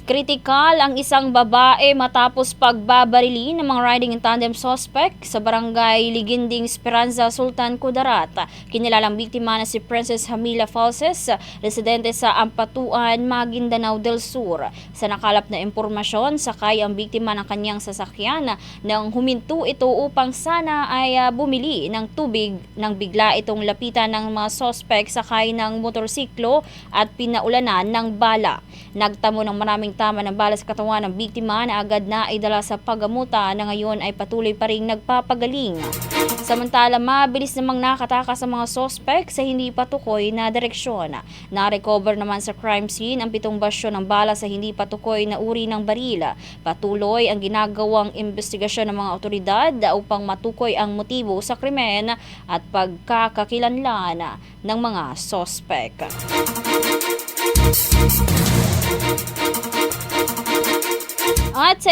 Kritikal ang isang babae matapos pagbabarili ng mga riding in tandem suspect sa barangay Liginding Esperanza, Sultan Kudarat. Kinilalang biktima na si Princess Hamila Falses, residente sa Ampatuan, Maguindanao del Sur. Sa nakalap na impormasyon, sakay ang biktima ng kanyang sasakyan nang huminto ito upang sana ay bumili ng tubig nang bigla itong lapitan ng mga suspect sakay ng motorsiklo at pinaulanan ng bala. Nagtamo ng maraming tama ng bala sa katawan ng biktima na agad na idala sa paggamutan na ngayon ay patuloy pa ring nagpapagaling. Samantala, mabilis namang nakatakas sa mga suspect sa hindi patukoy na direksyon. Na-recover naman sa crime scene ang 7 basyo ng bala sa hindi patukoy na uri ng baril. Patuloy ang ginagawang investigasyon ng mga otoridad upang matukoy ang motibo sa krimen at pagkakakilanlan ng mga suspect. At